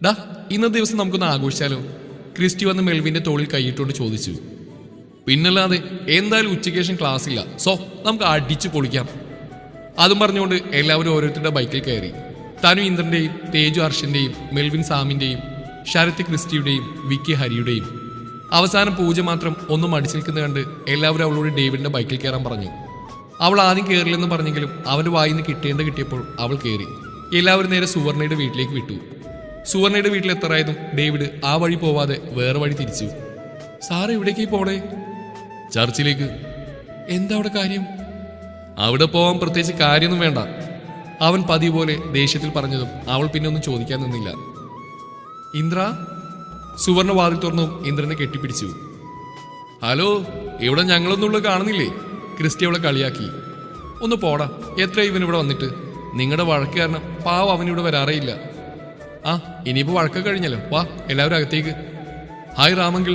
ഡാ, ഇന്നത്തെ ദിവസം നമുക്കൊന്ന് ആഘോഷിച്ചാലോ? ക്രിസ്റ്റി വന്ന് മെൽവിന്റെ തോളിൽ കൈയിട്ടുകൊണ്ട് ചോദിച്ചു. പിന്നല്ലാതെ, എന്തായാലും ഉച്ചയ്ക്ക് ശേഷം ക്ലാസ് ഇല്ല, സോ നമുക്ക് അടിച്ചു പൊളിക്കാം. അതും പറഞ്ഞുകൊണ്ട് എല്ലാവരും ഓരോരുത്തരുടെ ബൈക്കിൽ കയറി. തനു ഇന്ദ്രന്റെയും, തേജു ഹർഷിന്റെയും, മെൽവിൻ സാമിന്റെയും, ശരത് ക്രിസ്റ്റിയുടെയും, വിക്കി ഹരിയുടെയും. അവസാനം പൂജ മാത്രം ഒന്നും അടിച്ചു നിൽക്കുന്നത് കണ്ട് എല്ലാവരും അവളോട് ഡേവിഡിന്റെ ബൈക്കിൽ കയറാൻ പറഞ്ഞു. അവൾ ആദ്യം കയറില്ലെന്ന് പറഞ്ഞെങ്കിലും അവന്റെ വായിൽ നിന്ന് കിട്ടിയപ്പോൾ അവൾ കയറി. എല്ലാവരും നേരെ സുവർണയുടെ വീട്ടിലേക്ക് വിട്ടു. സുവർണയുടെ വീട്ടിലെത്തറായതും ഡേവിഡ് ആ വഴി പോവാതെ വേറെ വഴി തിരിച്ചു. സാറ് എവിടേക്ക് പോണേ? ചർച്ചിലേക്ക്. എന്താ അവിടെ കാര്യം? അവിടെ പോവാൻ പ്രത്യേകിച്ച് കാര്യമൊന്നും വേണ്ട, അവൻ പതിവ് പോലെ ദേഷ്യത്തിൽ പറഞ്ഞതും അവൾ പിന്നെ ഒന്നും ചോദിക്കാൻ നിന്നില്ല. ഇന്ദ്ര. സുവർണ വാതിൽ തുറന്നും ഇന്ദ്രനെ കെട്ടിപ്പിടിച്ചു. ഹലോ, ഇവിടെ ഞങ്ങളൊന്നുള്ള കാണുന്നില്ലേ? ക്രിസ്റ്റി അവളെ കളിയാക്കി. ഒന്ന് പോടാ, എത്ര ഇവനിവിടെ വന്നിട്ട്? നിങ്ങളുടെ വഴക്ക് കാരണം പാവം അവനിവിടെ വരാറേയില്ല. ആ, ഇനിയിപ്പോൾ വഴക്കൊക്കെ കഴിഞ്ഞല്ലോ, വാ എല്ലാവരും അകത്തേക്ക്. ഹായ് രാമങ്കിൾ.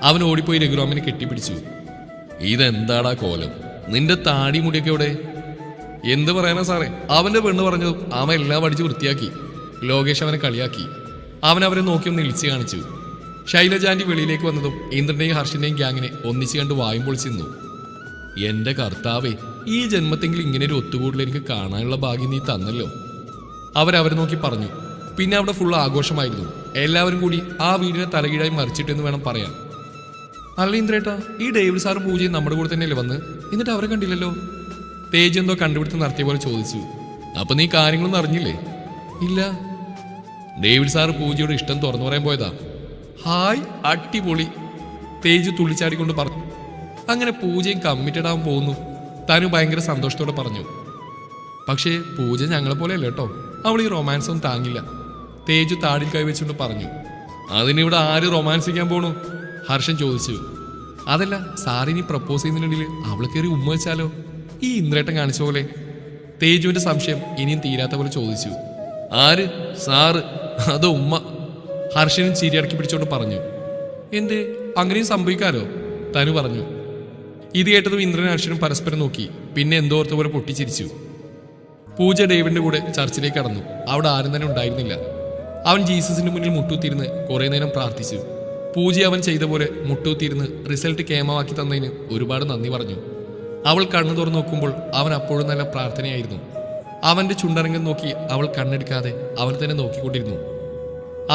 അവൻ ഓടിപ്പോയി രഘുറാമിനെ കെട്ടിപ്പിടിച്ചു. ഇതെന്താടാ കോലം, നിന്റെ താടി മുടിയൊക്കെ എവിടെ? എന്ത് പറയാനാ സാറേ, അവന്റെ പെണ്ണ് പറഞ്ഞതും അവൻ എല്ലാം അടിച്ച് വൃത്തിയാക്കി. ലോകേഷ് അവനെ കളിയാക്കി. അവൻ അവരെ നോക്കി ഒന്ന് ഇളിച്ചു കാണിച്ചു. ശൈലജാന്റി വെളിയിലേക്ക് വന്നതും ഇന്ദ്രന്റെയും ഹർഷിന്റെയും ഗ്യാങ്ങിനെ ഒന്നിച്ചു കണ്ട് വായും പൊളിച്ചിരുന്നു. എന്റെ കർത്താവേ, ഈ ജന്മത്തെങ്കിലും ഇങ്ങനെ ഒരു ഒത്തുകൂടൽ എനിക്ക് കാണാനുള്ള ഭാഗ്യം നീ തന്നല്ലോ, അവരവരെ നോക്കി പറഞ്ഞു. പിന്നെ അവിടെ ഫുൾ ആഘോഷമായിരുന്നു. എല്ലാവരും കൂടി ആ വീടിനെ തലകീഴായി മറിച്ചിട്ടെന്ന് വേണം പറയാൻ. അല്ല ഇന്ദ്രേട്ടാ, ഈ ഡേവിഡ് സാറും പൂജയും നമ്മുടെ കൂടെ തന്നെയല്ലേ വന്ന്? എന്നിട്ട് അവരെ കണ്ടില്ലല്ലോ. തേജ് എന്തോ കണ്ടുപിടുത്തം നടത്തിയ പോലെ ചോദിച്ചു. അപ്പൊ നീ കാര്യങ്ങളൊന്നും അറിഞ്ഞില്ലേ? ഇല്ല. ഡേവിഡ് സാറ് പൂജയോട് ഇഷ്ടം തുറന്നു പറയാൻ പോയതാ. ഹായ്, അടിപൊളി, തേജ് തുള്ളിച്ചാടിക്കൊണ്ട് പറഞ്ഞു. അങ്ങനെ പൂജയും കമ്മിറ്റഡ് ആവാൻ പോകുന്നു. താനും ഭയങ്കര സന്തോഷത്തോടെ പറഞ്ഞു. പക്ഷേ പൂജ ഞങ്ങളെ പോലെയല്ല കേട്ടോ, അവൾ ഈ റൊമാൻസ് ഒന്നും താങ്ങില്ല. തേജു താടിൽ കൈവച്ചുകൊണ്ട് പറഞ്ഞു. അതിനിവിടെ ആര് റൊമാൻസിക്കാൻ പോണു? ഹർഷൻ ചോദിച്ചു. അതല്ല, സാറിനി പ്രപ്പോസ് ചെയ്യുന്നതിനിടയിൽ അവൾ കയറി ഉമ്മ വെച്ചാലോ? ഈ ഇന്ദ്രേട്ടൻ കാണിച്ച പോലെ. തേജുവിന്റെ സംശയം ഇനിയും തീരാത്ത പോലെ ചോദിച്ചു. ആര്? സാറ്? അതോ ഉമ്മ? ഹർഷനും ചിരിയടക്കി പിടിച്ചോണ്ട് പറഞ്ഞു. എന്തേ, അങ്ങനെയും സംഭവിക്കാലോ? തനു പറഞ്ഞു. ഇത് കേട്ടതും ഇന്ദ്രനും ഹർഷനും പരസ്പരം നോക്കി. പിന്നെ എന്തോ ഓർത്ത പോലെ പൊട്ടിച്ചിരിച്ചു. പൂജ ഡേവിഡിന്റെ കൂടെ ചർച്ചിലേക്ക് കടന്നു. അവിടെ ആരും തന്നെ ഉണ്ടായിരുന്നില്ല. അവൻ ജീസസിന്റെ മുന്നിൽ മുട്ടൂത്തിരുന്ന് കുറെ നേരം പ്രാർത്ഥിച്ചു. പൂജ അവൻ ചെയ്ത പോലെ മുട്ടൂത്തിരുന്ന് റിസൾട്ട് കേമമാക്കി തന്നതിന് ഒരുപാട് നന്ദി പറഞ്ഞു. അവൾ കണ്ണു തുറന്നു നോക്കുമ്പോൾ അവൻ അപ്പോഴും നല്ല പ്രാർത്ഥനയായിരുന്നു. അവന്റെ ചുണ്ടരങ്ങം നോക്കി അവൾ കണ്ണെടുക്കാതെ അവൻ തന്നെ നോക്കിക്കൊണ്ടിരുന്നു.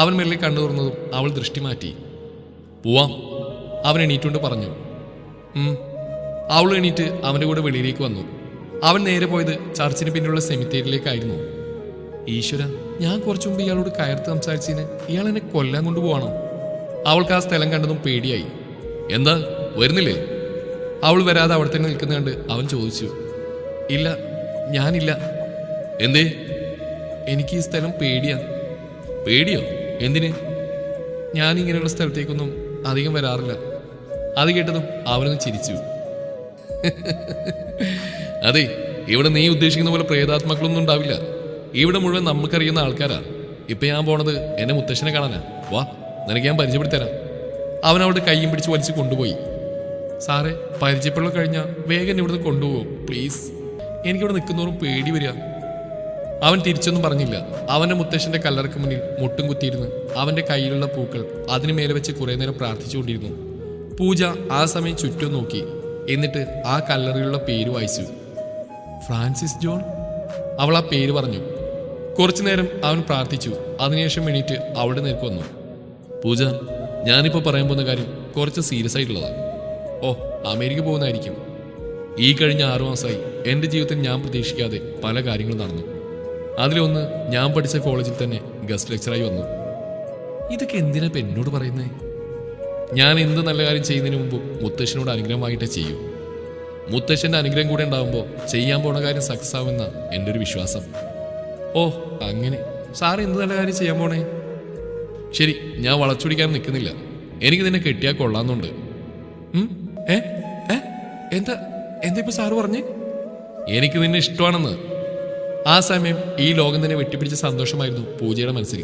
അവൻ മെല്ലെ കണ്ണു തുറന്നതും അവൾ ദൃഷ്ടി മാറ്റി. പോവാം, അവൻ എണീറ്റുകൊണ്ട് പറഞ്ഞു. അവൾ എണീറ്റ് അവന്റെ കൂടെ വെളിയിലേക്ക് വന്നു. അവൻ നേരെ പോയത് ചർച്ചിന് പിന്നിലുള്ള സെമിത്തേരിയിലേക്കായിരുന്നു. ഈശ്വര, ഞാൻ കുറച്ചു മുമ്പ് ഇയാളോട് കയർത്ത് സംസാരിച്ചതിന് ഇയാൾ എന്നെ കൊല്ലാൻ കൊണ്ടുപോകണം. അവൾക്ക് ആ സ്ഥലം കണ്ടതും പേടിയായി. എന്താ, വരുന്നില്ലേ? അവൾ വരാതെ അവിടെ തന്നെ നിൽക്കുന്ന കണ്ട് അവൻ ചോദിച്ചു. ഇല്ല, ഞാനില്ല. എന്തേ? എനിക്ക് ഈ സ്ഥലം പേടിയാ. പേടിയോ? എന്തിന്? ഞാനിങ്ങനെയുള്ള സ്ഥലത്തേക്കൊന്നും അധികം വരാറില്ല. അത് കേട്ടതും അവനൊന്ന് ചിരിച്ചു. അതെ, ഇവിടെ നീ ഉദ്ദേശിക്കുന്ന പോലെ പ്രേതാത്മാക്കളൊന്നും ഉണ്ടാവില്ല. ഇവിടെ മുഴുവൻ നമുക്കറിയുന്ന ആൾക്കാരാ. ഇപ്പൊ ഞാൻ പോണത് എന്നെ മുത്തശ്ശനെ കാണാനാ. വാ, നിനക്ക് ഞാൻ പരിചയപ്പെടുത്തരാം. അവൻ അവളുടെ കൈയും പിടിച്ച് വലിച്ച് കൊണ്ടുപോയി. സാറേ, പരിചയപ്പെടൽ കഴിഞ്ഞാൽ വേഗം ഇവിടുന്ന് കൊണ്ടുപോകും പ്ലീസ്. എനിക്കിവിടെ നിൽക്കുന്നവരും പേടി വരിക. അവൻ തിരിച്ചൊന്നും പറഞ്ഞില്ല. അവന്റെ മുത്തശ്ശന്റെ കല്ലറക്ക് മുന്നിൽ മുട്ടും കുത്തിയിരുന്ന് അവന്റെ കയ്യിലുള്ള പൂക്കൾ അതിനു മേലെ വെച്ച് കുറെ നേരം പ്രാർത്ഥിച്ചുകൊണ്ടിരുന്നു. പൂജ ആ സമയം ചുറ്റും നോക്കി. എന്നിട്ട് ആ കല്ലറയിലുള്ള പേര് വായിച്ചു. Francis John. അവൾ ആ പേര് പറഞ്ഞു. കുറച്ചു നേരം അവൻ പ്രാർത്ഥിച്ചു. അതിനുശേഷം എണീറ്റ് അവളുടെ നേർക്ക് വന്നു. പൂജ, ഞാനിപ്പോൾ പറയാൻ പോകുന്ന കാര്യം കുറച്ച് സീരിയസ് ആയിട്ടുള്ളതാണ്. ഓ, അമേരിക്ക പോകുന്നതായിരിക്കും. ഈ കഴിഞ്ഞ 6 മാസമായി എൻ്റെ ജീവിതത്തിൽ ഞാൻ പ്രതീക്ഷിക്കാതെ പല കാര്യങ്ങളും നടന്നു. അതിലൊന്ന്, ഞാൻ പഠിച്ച കോളേജിൽ തന്നെ ഗസ്റ്റ് ലെക്ചറായി വന്നു. ഇതൊക്കെ എന്തിനാ ഇപ്പം എന്നോട് പറയുന്നേ? ഞാൻ എന്ത് നല്ല കാര്യം ചെയ്യുന്നതിന് മുമ്പ് മുത്തശ്ശനോട് അനുഗ്രഹമായിട്ടേ ചെയ്യൂ. മുത്തശ്ശൻ്റെ അനുഗ്രഹം കൂടെ ഉണ്ടാകുമ്പോൾ ചെയ്യാൻ പോണ കാര്യം സക്സസ് ആവുമെന്ന എൻ്റെ ഒരു വിശ്വാസം. ഓ, അങ്ങനെ. സാറ് എന്ത് നല്ല കാര്യം ചെയ്യാൻ പോണേ? ശരി, ഞാൻ വളച്ചൊടിക്കാൻ നിൽക്കുന്നില്ല. എനിക്ക് നിന്നെ കെട്ടിയാൽ കൊള്ളാമെന്നുണ്ട്. എന്താ എന്താ ഇപ്പൊ സാറ് പറഞ്ഞേ? എനിക്ക് നിന്നെ ഇഷ്ടമാണെന്ന്. ആ സമയം ഈ ലോകം തന്നെ വെട്ടിപ്പിടിച്ച സന്തോഷമായിരുന്നു പൂജയുടെ മനസ്സിൽ.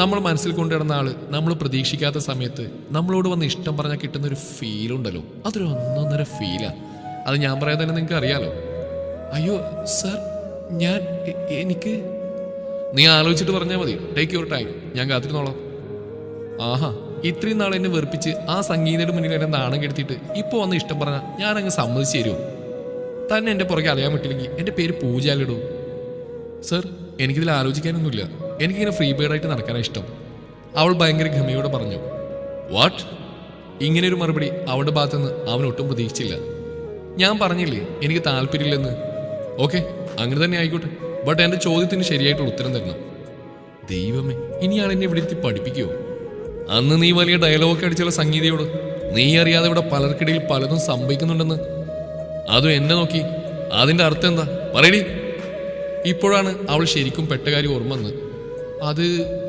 നമ്മൾ മനസ്സിൽ കൊണ്ടുവരുന്ന ആള് നമ്മൾ പ്രതീക്ഷിക്കാത്ത സമയത്ത് നമ്മളോട് വന്ന് ഇഷ്ടം പറഞ്ഞാൽ കിട്ടുന്ന ഒരു ഫീലുണ്ടല്ലോ, അതൊരു ഒന്നൊന്നര ഫീലാ. അത് ഞാൻ പറയാൻ തന്നെ നിങ്ങൾക്ക് അറിയാലോ. അയ്യോ സാർ, എനിക്ക് നീ ആലോചിച്ചിട്ട് പറഞ്ഞാൽ മതി. ടേക്ക് യുവർ ടൈം, ഞാൻ കാത്തിരുന്നോളാം. ആഹാ, ഇത്രയും നാൾ എന്നെ വെറുപ്പിച്ച് ആ സംഗീതയുടെ മുന്നിൽ എന്നെ നാണം കെടുത്തിയിട്ട് ഇപ്പോൾ വന്ന് ഇഷ്ടം പറഞ്ഞാൽ ഞാൻ അങ്ങ് സമ്മതിച്ചു തരുമോ? തന്നെ എൻ്റെ പുറകെ അറിയാൻ പറ്റില്ലെങ്കിൽ എൻ്റെ പേര് പൂജാലിടൂ. സർ, എനിക്കിതിൽ ആലോചിക്കാനൊന്നുമില്ല. എനിക്കിങ്ങനെ ഫ്രീ ബേർഡായിട്ട് നടക്കാനാണ് ഇഷ്ടം. അവൾ ഭയങ്കര ഗമയോടെ പറഞ്ഞു. വാട്ട്? ഇങ്ങനെയൊരു മറുപടി അവളുടെ ഭാഗത്തുനിന്ന് അവൻ ഒട്ടും പ്രതീക്ഷിച്ചില്ല. ഞാൻ പറഞ്ഞില്ലേ എനിക്ക് താല്പര്യമില്ലെന്ന്. ഓക്കെ, അങ്ങനെ തന്നെ ആയിക്കോട്ടെ. ബട്ട് എൻ്റെ ചോദ്യത്തിന് ശരിയായിട്ടുള്ള ഉത്തരം തരണം. ദൈവമേ, ഇനിയാൾ എന്നെ ഇവിടെ ഇരുത്തി പഠിപ്പിക്കുമോ? അന്ന് നീ വലിയ ഡയലോഗൊക്കെ അടിച്ചുള്ള സംഗീതയോട് നീ അറിയാതെ ഇവിടെ പലർക്കിടയിൽ പലതും സംഭവിക്കുന്നുണ്ടെന്ന്. അതും എന്നെ നോക്കി. അതിൻ്റെ അർത്ഥം എന്താ പറയടി? ഇപ്പോഴാണ് അവൾ ശരിക്കും പെട്ട കാര്യം ഓർമ്മ വന്ന്. അത്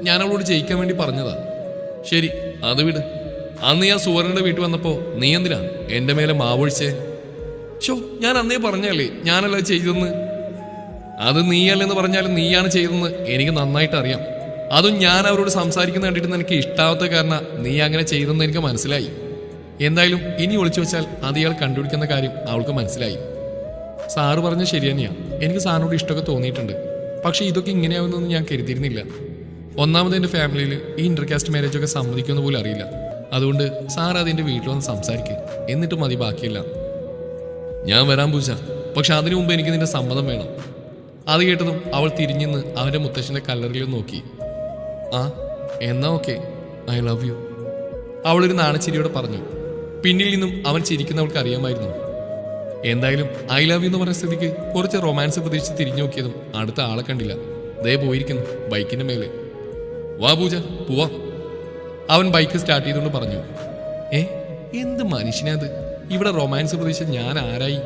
ഞാൻ അവളോട് ജയിക്കാൻ വേണ്ടി പറഞ്ഞതാ. ശരി, അത് വിട്. അന്ന് ഞാൻ സുവർണയുടെ വീട്ടിൽ വന്നപ്പോൾ നീ എന്തിനാ എൻ്റെ മേലെ മാവൊഴിച്ചേ? ഷോ, ഞാൻ അന്നേ പറഞ്ഞല്ലേ ഞാനല്ല ചെയ്തെന്ന്. അത് നീയല്ലെന്ന് പറഞ്ഞാലും നീയാണ് ചെയ്തതെന്ന് എനിക്ക് നന്നായിട്ട് അറിയാം. അതും ഞാൻ അവരോട് സംസാരിക്കുന്ന കണ്ടിട്ട് എനിക്ക് ഇഷ്ടാവാത്ത കാരണം നീ അങ്ങനെ ചെയ്തെന്ന് എനിക്ക് മനസ്സിലായി. എന്തായാലും ഇനി ഒളിച്ചു വെച്ചാൽ അത് ഇയാൾ കണ്ടുപിടിക്കുന്ന കാര്യം അവൾക്ക് മനസ്സിലായി. സാറ് പറഞ്ഞ ശരി തന്നെയാണ്. എനിക്ക് സാറിനോട് ഇഷ്ടമൊക്കെ തോന്നിയിട്ടുണ്ട്. പക്ഷേ ഇതൊക്കെ ഇങ്ങനെയാവുമെന്നൊന്നും ഞാൻ കരുതിയിരുന്നില്ല. ഒന്നാമത് എൻ്റെ ഫാമിലിയിൽ ഈ ഇന്റർകാസ്റ്റ് മാരേജ് ഒക്കെ സമ്മതിക്കുമെന്ന് പോലും അറിയില്ല. അതുകൊണ്ട് സാർ അതിൻ്റെ വീട്ടിൽ വന്ന് സംസാരിക്കുക, എന്നിട്ട് മതി ബാക്കിയില്ല. ഞാൻ വരാൻ പൂജ, പക്ഷെ അതിനു മുമ്പ് എനിക്ക് നിന്റെ സമ്മതം വേണം. അത് കേട്ടതും അവൾ തിരിഞ്ഞെന്ന് അവൻ്റെ മുത്തശ്ശൻ്റെ കല്ലറിൽ നോക്കി. ആ, എന്നാ ഓക്കെ, ഐ ലവ് യു, അവളൊരു നാണച്ചിരിയോടെ പറഞ്ഞു. പിന്നിൽ നിന്നും അവൻ ചിരിക്കുന്നവൾക്ക് അറിയാമായിരുന്നു. എന്തായാലും ഐ ലവ് യു എന്ന് പറഞ്ഞ സ്ഥിതിക്ക് കുറച്ച് റൊമാൻസ് പ്രതീക്ഷിച്ച് തിരിഞ്ഞു നോക്കിയതും അടുത്ത ആളെ കണ്ടില്ല. ദേ പോയിരിക്കുന്നു ബൈക്കിന്റെ മേലെ. വാ പൂജ, പോവാ. അവൻ ബൈക്ക് സ്റ്റാർട്ട് ചെയ്തുകൊണ്ട് പറഞ്ഞു. എന്ത് മനുഷ്യനത്? ഇവിടെ റൊമാൻസ് പ്രതീക്ഷിച്ച് ഞാൻ ആരായി?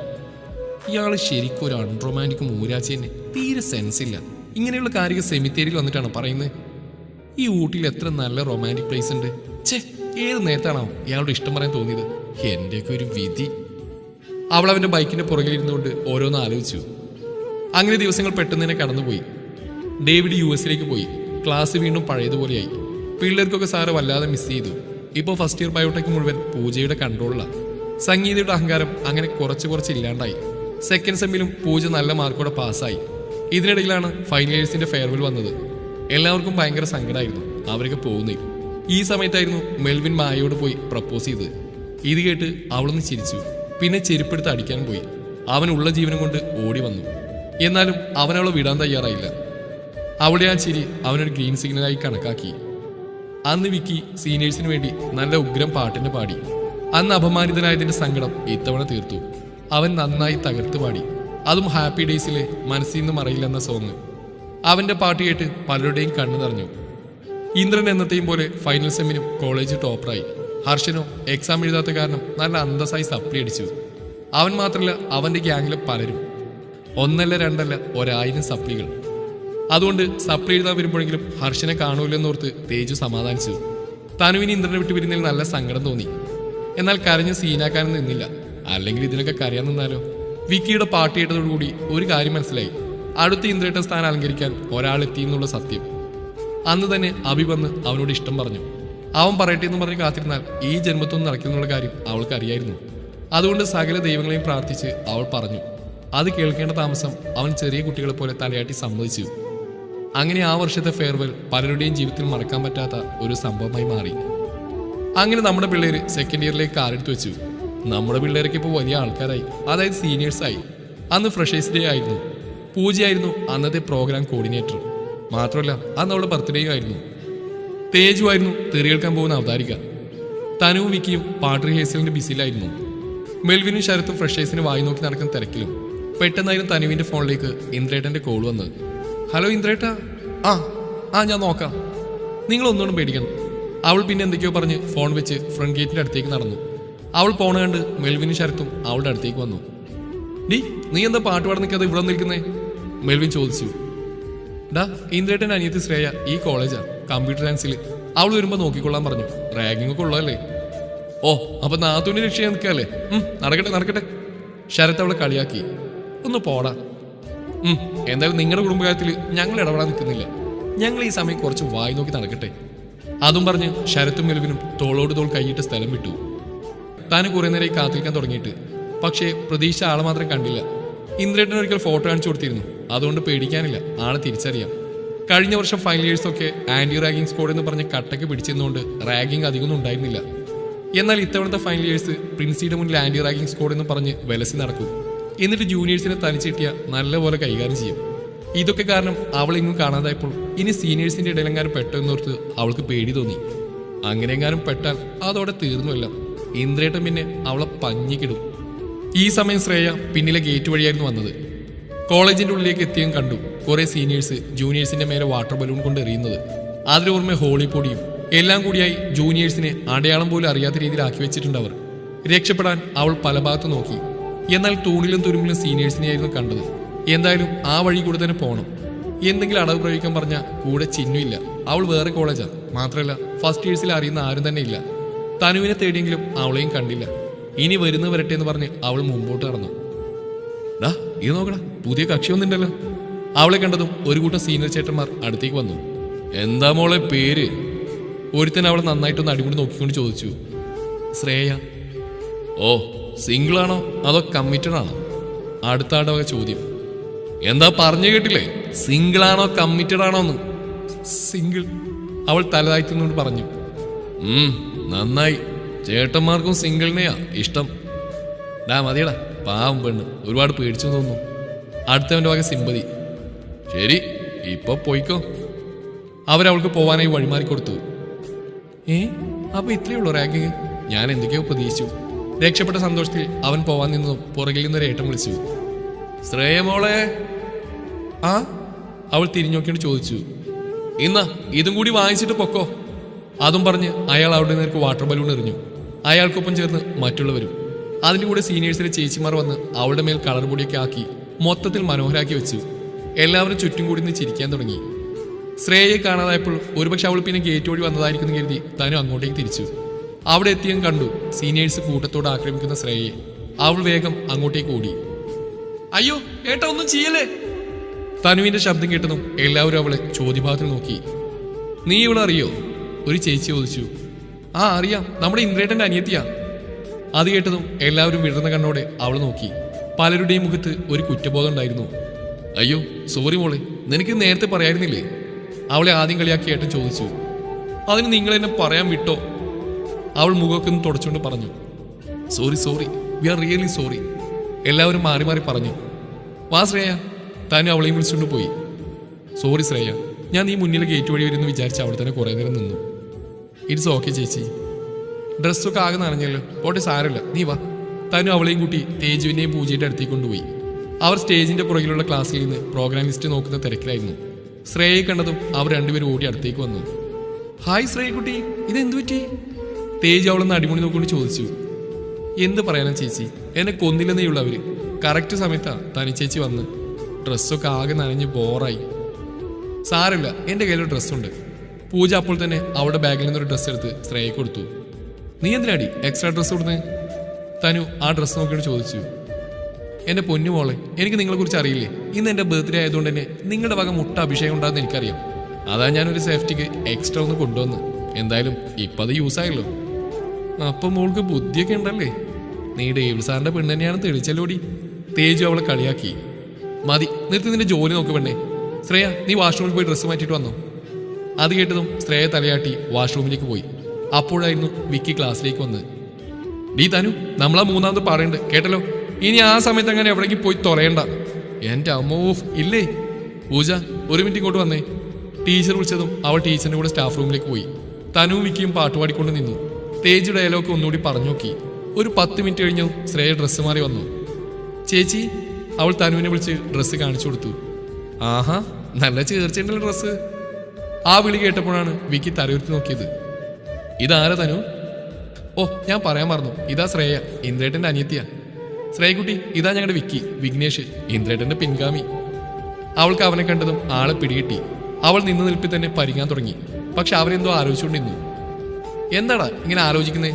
ഇയാൾ ശരിക്കും ഒരു അൺറൊമാൻറ്റിക് മൂരാച്ചി തന്നെ. തീരെ സെൻസ് ഇല്ല. ഇങ്ങനെയുള്ള കാര്യങ്ങൾ സെമിത്തേരിയിൽ വന്നിട്ടാണ് പറയുന്നത്. ഈ ഊട്ടിയിൽ എത്ര നല്ല റൊമാൻറ്റിക് പ്ലേസ് ഉണ്ട്. ഛേ, ഏത് നേരത്താണോ ഇയാളുടെ ഇഷ്ടം പറയാൻ തോന്നിയത്? എന്റെയൊക്കെ ഒരു വിധി. അവൾ അവൻ്റെ ബൈക്കിന്റെ പുറകിലിരുന്നുകൊണ്ട് ഓരോന്ന് ആലോചിച്ചു. അങ്ങനെ ദിവസങ്ങൾ പെട്ടെന്ന് തന്നെ കടന്നുപോയി. ഡേവിഡ് US പോയി. ക്ലാസ് വീണ്ടും പഴയതുപോലെയായി. പിള്ളേർക്കൊക്കെ സാറ് വല്ലാതെ മിസ് ചെയ്തു. ഇപ്പോൾ ഫസ്റ്റ് ഇയർ ബയോടെക് മുഴുവൻ പൂജയുടെ കൺട്രോളിലാണ്. സംഗീതയുടെ അഹങ്കാരം അങ്ങനെ കുറച്ച് ഇല്ലാണ്ടായി. സെക്കൻഡ് സെമ്മിലും പൂജ നല്ല മാർക്കോടെ പാസ്സായി. ഇതിനിടയിലാണ് ഫൈനൽ ഇയേഴ്സിന്റെ ഫെയർവെൽ വന്നത്. എല്ലാവർക്കും ഭയങ്കര സങ്കടമായിരുന്നു അവരൊക്കെ പോകുന്നേ. ഈ സമയത്തായിരുന്നു മെൽവിൻ മായയോട് പോയി പ്രപ്പോസ് ചെയ്തത്. ഇത് കേട്ട് അവളൊന്ന് ചിരിച്ചു. പിന്നെ ചെരുപ്പെടുത്ത് അടിക്കാൻ പോയി. അവനുള്ള ജീവനം കൊണ്ട് ഓടി വന്നു. എന്നാലും അവനവളെ വിടാൻ തയ്യാറായില്ല. അവിടെ ആ ചിരി അവനൊരു ഗ്രീൻ സിഗ്നലായി കണക്കാക്കി. അന്ന് വിക്കി സീനിയേഴ്സിന് വേണ്ടി നല്ല ഉഗ്രം പാട്ടിന് പാടി. അന്ന് അപമാനിതനായതിന്റെ സങ്കടം ഇത്തവണ തീർത്തു. അവൻ നന്നായി തകർത്ത് പാടി. അതും ഹാപ്പി ഡേയ്സിലെ മനസ്സിൽ നിന്ന് മറയില്ലെന്ന സോങ്. അവന്റെ പാട്ട് കേട്ട് പലരുടെയും കണ്ണു നിറഞ്ഞു. ഇന്ദ്രൻ എന്നത്തെയും പോലെ ഫൈനൽ സെമ്മിനും കോളേജ് ടോപ്പറായി. ഹർഷനോ എക്സാം എഴുതാത്ത കാരണം നല്ല അന്തസ്സായി സപ്ലി അടിച്ചു. അവൻ മാത്രമല്ല, അവന്റെ ഗ്യാങ്ങിലെ പലരും. 1 അല്ല 2 അല്ല 1000 സപ്ലികൾ. അതുകൊണ്ട് സപ്ലി എഴുതാൻ വരുമ്പോഴെങ്കിലും ഹർഷനെ കാണൂലെന്നോർത്ത് തേജു സമാധാനിച്ചു. തനുവിന് ഇന്ദ്രനെ വിട്ടു പിരിഞ്ഞതിൽ നല്ല സങ്കടം തോന്നി. എന്നാൽ കരഞ്ഞ് സീനാക്കാനും നിന്നില്ല. അല്ലെങ്കിൽ ഇതിനൊക്കെ കരയാൻ നിന്നാലോ? വിക്കിയുടെ പാട്ട് കേട്ടതോടുകൂടി ഒരു കാര്യം മനസ്സിലായി. അടുത്ത ഇന്ദ്രേട്ട സ്ഥാനം അലങ്കരിക്കാൻ ഒരാളെത്തിയെന്നുള്ള സത്യം. അന്ന് തന്നെ അഭി വന്ന് അവനോട് ഇഷ്ടം പറഞ്ഞു. അവൻ പറയട്ടെ എന്ന് പറഞ്ഞ് കാത്തിരുന്നാൽ ഈ ജന്മത്തൊന്നും നടക്കുന്നുള്ള കാര്യം അവൾക്ക് അറിയായിരുന്നു. അതുകൊണ്ട് സകല ദൈവങ്ങളെയും പ്രാർത്ഥിച്ച് അവൾ പറഞ്ഞു. അത് കേൾക്കേണ്ട താമസം അവൻ ചെറിയ കുട്ടികളെ പോലെ തലയാട്ടി സമ്മതിച്ചു. അങ്ങനെ ആ വർഷത്തെ ഫെയർവെൽ പലരുടെയും ജീവിതത്തിൽ മറക്കാൻ പറ്റാത്ത ഒരു സംഭവമായി മാറി. അങ്ങനെ നമ്മുടെ പിള്ളേര് സെക്കൻഡ് ഇയറിലേക്ക് കാലെടുത്ത് വെച്ചു. നമ്മുടെ പിള്ളേരൊക്കെ ഇപ്പോൾ വലിയ ആൾക്കാരായി, അതായത് സീനിയേഴ്സായി. അന്ന് ഫ്രഷേഴ്സ് ഡേ ആയിരുന്നു. പൂജയായിരുന്നു അന്നത്തെ പ്രോഗ്രാം കോർഡിനേറ്റർ. മാത്രമല്ല അന്ന് അവളുടെ ബർത്ത്ഡേയും ആയിരുന്നു. തേജു ആയിരുന്നു തെറി കേൾക്കാൻ പോകുന്ന അവതാരിക. തനുവും വിക്കിയും പാട്ട് റിഹേഴ്സലിന്റെ ബിസിയിലായിരുന്നു. മെൽവിനും ശരത്തും ഫ്രഷേഴ്സിന് വായി നോക്കി നടക്കുന്ന തിരക്കിലും. പെട്ടെന്നായിരുന്നു തനുവിന്റെ ഫോണിലേക്ക് ഇന്ദ്രേട്ടന്റെ കോൾ വന്നത്. ഹലോ ഇന്ദ്രേട്ടാ. ആ ഞാൻ നോക്കാം, നിങ്ങളൊന്നുകൊണ്ടും പേടിക്കണം. അവൾ പിന്നെ എന്തൊക്കെയോ പറഞ്ഞ് ഫോൺ വെച്ച് ഫ്രണ്ട് ഗേറ്റിന്റെ അടുത്തേക്ക് നടന്നു. അവൾ പോണ കണ്ട് മെൽവിനും ശരത്തും അവളുടെ അടുത്തേക്ക് വന്നു. നീ എന്താ പാട്ട് പാടാൻ നിൽക്കാതെ ഇവിടെ നിൽക്കുന്നേ? മെൽവിൻ ചോദിച്ചു. ഇന്ദ്രേട്ടൻ്റെ അനിയത്തി ശ്രേയ ഈ കോളേജാ, കമ്പ്യൂട്ടർ സയൻസിൽ. അവൾ വരുമ്പോൾ നോക്കിക്കൊള്ളാൻ പറഞ്ഞു. റാഗിംഗ് ഒക്കെ ഉള്ളതല്ലേ. ഓ, അപ്പൊ നാത്തൂന് രക്ഷയാൻ നിൽക്കാല്ലേ? നടക്കട്ടെ. ശരത്ത് അവളെ കളിയാക്കി. ഒന്ന് പോടാ. എന്തായാലും നിങ്ങളുടെ കുടുംബകാര്യത്തിൽ ഞങ്ങൾ ഇടപെടാൻ നിൽക്കുന്നില്ല. ഞങ്ങൾ ഈ സമയം കുറച്ച് വായി നോക്കി നടക്കട്ടെ. അതും പറഞ്ഞ് ശരത്തും മെൽവിനും തോളോട് തോൾ കൈയിട്ട് സ്ഥലം വിട്ടു. താൻ കുറെ നേരം കാത്തിരിക്കാൻ തുടങ്ങിയിട്ട്. പക്ഷേ പ്രതീക്ഷ ആളെ മാത്രം കണ്ടില്ല. ഇന്ദ്രേട്ടൻ ഒരിക്കൽ ഫോട്ടോ കാണിച്ചു കൊടുത്തിരുന്നു. അതുകൊണ്ട് പേടിക്കാനില്ല, ആളെ തിരിച്ചറിയാം. കഴിഞ്ഞ വർഷം ഫൈനൽ ഇയേഴ്സൊക്കെ ആന്റി റാഗിംഗ് സ്ക്വാഡ് എന്ന് പറഞ്ഞ് കട്ടക്ക് പിടിച്ചെന്നുകൊണ്ട് റാഗിംഗ് അധികമൊന്നും ഉണ്ടായിരുന്നില്ല. എന്നാൽ ഇത്തവണത്തെ ഫൈനൽ ഇയേഴ്സ് പ്രിൻസിയുടെ മുന്നിൽ ആന്റി റാഗിംഗ് സ്ക്വാഡ് എന്ന് പറഞ്ഞ് വിലസി നടക്കും. എന്നിട്ട് ജൂനിയേഴ്സിനെ തനിച്ചിട്ടിയ നല്ലപോലെ കൈകാര്യം ചെയ്യും. ഇതൊക്കെ കാരണം അവളെങ്ങും കാണാതായപ്പോൾ ഇനി സീനിയേഴ്സിന്റെ ഇടയിലെങ്ങാനും പെട്ടെന്നോർത്ത് അവൾക്ക് പേടി തോന്നി. അങ്ങനെയെങ്ങാനും പെട്ടാൽ അതോടെ തീർന്നുവല്ല. ഇന്ദ്രേട്ടൻ പിന്നെ അവളെ പഞ്ഞിക്കിടും. ഈ സമയം ശ്രേയ പിന്നിലെ ഗേറ്റ് വഴിയായിരുന്നു വന്നത്. കോളേജിന്റെ ഉള്ളിലേക്ക് എത്തിയും കണ്ടു കുറെ സീനിയേഴ്സ് ജൂനിയേഴ്സിന്റെ മേലെ വാട്ടർ ബലൂൺ കൊണ്ട് എറിയുന്നത്. അതിനോർമ്മ ഹോളി പൊടിയും എല്ലാം കൂടിയായി ജൂനിയേഴ്സിനെ അടയാളം പോലും അറിയാത്ത രീതിയിൽ ആക്കി വെച്ചിട്ടുണ്ടവർ. രക്ഷപ്പെടാൻ അവൾ പല ഭാഗത്ത് നോക്കി. എന്നാൽ തൂണിലും തുരുമ്പിലും സീനിയേഴ്സിനെയായിരുന്നു കണ്ടത്. എന്തായാലും ആ വഴി കൂടെ തന്നെ പോകണം. എന്തെങ്കിലും അടവ് പ്രയോഗിക്കാൻ പറഞ്ഞാൽ കൂടെ ചിഹ്നമില്ല. അവൾ വേറെ കോളേജാ. മാത്രമല്ല ഫസ്റ്റ് ഇയേഴ്സിൽ അറിയുന്ന ആരും തന്നെ ഇല്ല. തനുവിനെ തേടിയെങ്കിലും അവളെയും കണ്ടില്ല. ഇനി വരുന്ന വരട്ടെ എന്ന് പറഞ്ഞ് അവൾ മുമ്പോട്ട് നടന്നു. ഡാ ഇത് നോക്കടാ, പുതിയ കക്ഷി ഒന്നുണ്ടല്ലോ. അവളെ കണ്ടതും ഒരു കൂട്ടം സീനിയർ ചേട്ടന്മാർ അടുത്തേക്ക് വന്നു. എന്താ മോളെ പേര്? ഒരുത്തൻ അവളെ നന്നായിട്ടൊന്ന് അടിമുടി നോക്കിക്കൊണ്ട് ചോദിച്ചു. ശ്രേയ. ഓ, സിംഗിൾ ആണോ അതോ കമ്മിറ്റഡ് ആണോ? അടുത്ത ആടവക ചോദ്യം. എന്താ പറഞ്ഞു കേട്ടില്ലേ, സിംഗിൾ ആണോ കമ്മിറ്റഡ് ആണോ എന്ന്? സിംഗിൾ, അവൾ തലതാഴ്ത്തുന്നോണ്ട് പറഞ്ഞു. നന്നായി, ചേട്ടന്മാർക്കും സിംഗിളിനെയാ ഇഷ്ടം. ഡാ മതിയടാ, പാവം പെണ്ണ്, ഒരുപാട് പേടിച്ചു തോന്നുന്നു. അടുത്തവന്റെ വക സിമ്പതി. ശരി, ഇപ്പൊ പോയിക്കോ. അവരവൾക്ക് പോവാനായി വഴിമാറി കൊടുത്തു. അപ്പൊ ഇത്രയേ ഉള്ളൂ റാങ്കിങ്? ഞാൻ എന്തൊക്കെയോ പ്രതീക്ഷിച്ചു. രക്ഷപ്പെട്ട സന്തോഷത്തിൽ അവൻ പോവാൻ നിന്നതും പുറകിൽ നിന്നൊരു ഏട്ടം വിളിച്ചു. ശ്രേയ മോളെ. ആ, അവൾ തിരിഞ്ഞോക്കിയോണ്ട് ചോദിച്ചു. ഇന്നാ ഇതും കൂടി വാങ്ങിച്ചിട്ട് പൊക്കോ. അതും പറഞ്ഞ് അയാൾ അവളുടെ നേർക്ക് വാട്ടർ ബലൂൺ എറിഞ്ഞു. അയാൾക്കൊപ്പം ചേർന്ന് മറ്റുള്ളവരും. അതിൻ്റെ കൂടെ സീനിയേഴ്സിലെ ചേച്ചിമാർ വന്ന് അവളുടെ മേൽ കളർ പൊടിയൊക്കെ ആക്കി മൊത്തത്തിൽ മനോഹരാക്കി വെച്ചു. എല്ലാവരും ചുറ്റും കൂടി നിന്ന് ചിരിക്കാൻ തുടങ്ങി. ശ്രേയയെ കാണാതായപ്പോൾ ഒരുപക്ഷെ അവൾ പിന്നെ ഗേറ്റ് വഴി വന്നതായിരിക്കും എന്ന് കരുതി തനു അങ്ങോട്ടേക്ക് തിരിച്ചു. അവിടെ എത്തിയും കണ്ടു സീനിയേഴ്സ് കൂട്ടത്തോട് ആക്രമിക്കുന്ന ശ്രേയയെ. അവൾ വേഗം അങ്ങോട്ടേക്ക് ഓടി. അയ്യോ ഏട്ടാ, ഒന്നും ചെയ്യല്ലേ! തനുവിന്റെ ശബ്ദം കേട്ടതും എല്ലാവരും അവളെ ചോദ്യഭാഗത്തിൽ നോക്കി. നീ ഇവിടെ അറിയോ? ഒരു ചേച്ചി ചോദിച്ചു. ആ അറിയാം, നമ്മുടെ ഇന്ദ്രേട്ടന്റെ അനിയത്തിയാ. അത് കേട്ടതും എല്ലാവരും വിടർന്ന കണ്ണോടെ അവൾ നോക്കി. പലരുടെയും മുഖത്ത് ഒരു കുറ്റബോധം ഉണ്ടായിരുന്നു. അയ്യോ സോറി മോളെ, നിനക്ക് നേരത്തെ പറയായിരുന്നില്ലേ? അവളെ ആദ്യം കളിയാക്കി ഏട്ടൻ ചോദിച്ചു. അതിന് നിങ്ങൾ എന്നെ പറയാൻ വിട്ടോ? അവൾ മുഖമൊക്കെ ഒന്ന് തുടച്ചുകൊണ്ട് പറഞ്ഞു. Sorry sorry, we are really sorry. എല്ലാവരും മാറി മാറി പറഞ്ഞു. വാ ശ്രേയ. താനും അവളെയും വിളിച്ചുകൊണ്ട് പോയി. സോറി ശ്രേയ, ഞാൻ നീ മുന്നിൽ ഗേറ്റ് വഴി വരുമെന്ന് വിചാരിച്ച് അവിടെ തന്നെ കുറേ നേരം നിന്നു. ഇറ്റ്സ് ഓക്കെ ചേച്ചി. ഡ്രസ്സൊക്കെ ആകെ നനഞ്ഞല്ലോ, പോട്ടെ സാരമില്ല, നീ വാ. താനും അവളെയും കൂട്ടി തേജുവിനെയും പൂജയുടെ അടുത്തേക്ക് കൊണ്ടുപോയി. അവർ സ്റ്റേജിന്റെ പുറകിലുള്ള ക്ലാസ്സിൽ നിന്ന് പ്രോഗ്രാം ലിസ്റ്റ് നോക്കുന്ന തിരക്കിലായിരുന്നു. ശ്രേയയെ കണ്ടതും അവർ രണ്ടുപേരും ഓടി അടുത്തേക്ക് വന്നു. ഹായ് ശ്രേയ കുട്ടി, ഇതെന്തു പറ്റി? തേജ് അവളെന്ന് അടിമുടി നോക്കൊണ്ട് ചോദിച്ചു. എന്ത് പറയാനാ ചേച്ചി, എന്നെ കൊന്നില്ലെന്നേ ഉള്ളൂ അവര്. കറക്റ്റ് സമയത്താ തനി ചേച്ചി വന്ന്. ഡ്രസ്സൊക്കെ ആകെ നനഞ്ഞ് ബോറായി. സാരമില്ല, എൻ്റെ കയ്യിലൊരു ഡ്രസ്സുണ്ട്. പൂജ അപ്പോൾ തന്നെ അവളുടെ ബാഗിൽ നിന്നൊരു ഡ്രസ്സ് എടുത്ത് ശ്രേയയെ കൊടുത്തു. നീ എന്തിനാടി എക്സ്ട്രാ ഡ്രസ്സ് കൊടുത്തേ? തനു ആ ഡ്രസ്സ് നോക്കിയിട്ട് ചോദിച്ചു. എൻ്റെ പൊന്നു മോളെ, എനിക്ക് നിങ്ങളെക്കുറിച്ച് അറിയില്ലേ? ഇന്ന് എൻ്റെ ബർത്ത്ഡേ ആയതുകൊണ്ട് തന്നെ നിങ്ങളുടെ വക മുട്ട അഭിഷേകം ഉണ്ടാകുന്ന എനിക്കറിയാം. അതാ ഞാനൊരു സേഫ്റ്റിക്ക് എക്സ്ട്രാ ഒന്ന് കൊണ്ടുവന്ന്. എന്തായാലും ഇപ്പം അത് യൂസായല്ലോ. അപ്പം മോൾക്ക് ബുദ്ധിയൊക്കെ ഉണ്ടല്ലേ? നീ ഡേവിഡ് സാറിൻ്റെ പെണ്ണ് തന്നെയാണ് തെളിച്ചല്ലോടി. തേജു അവളെ കളിയാക്കി. മതി, നിർത്തി നിന്റെ ജോലി നോക്ക് പെണ്ണേ. ശ്രേയ, നീ വാഷ്റൂമിൽ പോയി ഡ്രസ്സ് മാറ്റിയിട്ട് വന്നോ? അത് കേട്ടതും ശ്രേയ തലയാട്ടി വാഷ്റൂമിലേക്ക് പോയി. അപ്പോഴായിരുന്നു വിക്കി ക്ലാസ്സിലേക്ക് വന്നത്. ഡീ തനു, നമ്മളാ മൂന്നാമത് പറയണ്ട് കേട്ടല്ലോ. ഇനി ആ സമയത്ത് അങ്ങനെ എവിടേക്ക് പോയി തുറയണ്ട. എൻ്റെ അമ്മോ ഇല്ലേ. പൂജ, ഒരു മിനിറ്റ് ഇങ്ങോട്ട് വന്നേ. ടീച്ചർ വിളിച്ചതും അവൾ ടീച്ചറിൻ്റെ കൂടെ സ്റ്റാഫ് റൂമിലേക്ക് പോയി. തനുവും വിക്കിയും പാട്ടുപാടിക്കൊണ്ട് നിന്നു. തേജ് ഡയലോഗ് ഒന്നുകൂടി പറഞ്ഞു നോക്കി. ഒരു 10 മിനിറ്റ് കഴിഞ്ഞു ശ്രേയ ഡ്രസ്സ് മാറി വന്നു. ചേച്ചി, അവൾ തനുവിനെ വിളിച്ച് ഡ്രസ്സ് കാണിച്ചു കൊടുത്തു. ആഹാ, നല്ല ചേർച്ചയുണ്ടല്ലോ ഡ്രസ്സ്. ആ വിളി കേട്ടപ്പോഴാണ് വിക്കി തലയുർത്തി നോക്കിയത്. ഇതാരാ തനു? ഓ, ഞാൻ പറയാൻ മറന്നു, ഇതാ ശ്രേയ, ഇന്ദ്രേട്ടൻ്റെ അനിയത്തിയാ. ശ്രേയക്കുട്ടി, ഇതാ ഞങ്ങളുടെ വിക്കി, വിഘ്നേഷ്, ഇന്ദ്രേട്ടൻ്റെ പിൻഗാമി. അവൾക്ക് അവനെ കണ്ടതും ആളെ പിടികിട്ടി. അവൾ നിന്ന നിൽപ്പിൽ തന്നെ പരിങ്ങാൻ തുടങ്ങി. പക്ഷെ അവരെന്തോ ആലോചിച്ചുകൊണ്ടിരുന്നു. എന്താടാ ഇങ്ങനെ ആലോചിക്കുന്നേ?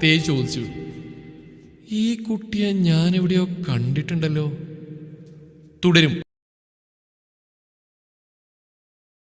തേജ് ചോദിച്ചു. ഈ കുട്ടിയെ ഞാൻ എവിടെയോ കണ്ടിട്ടുണ്ടല്ലോ. തുടരും.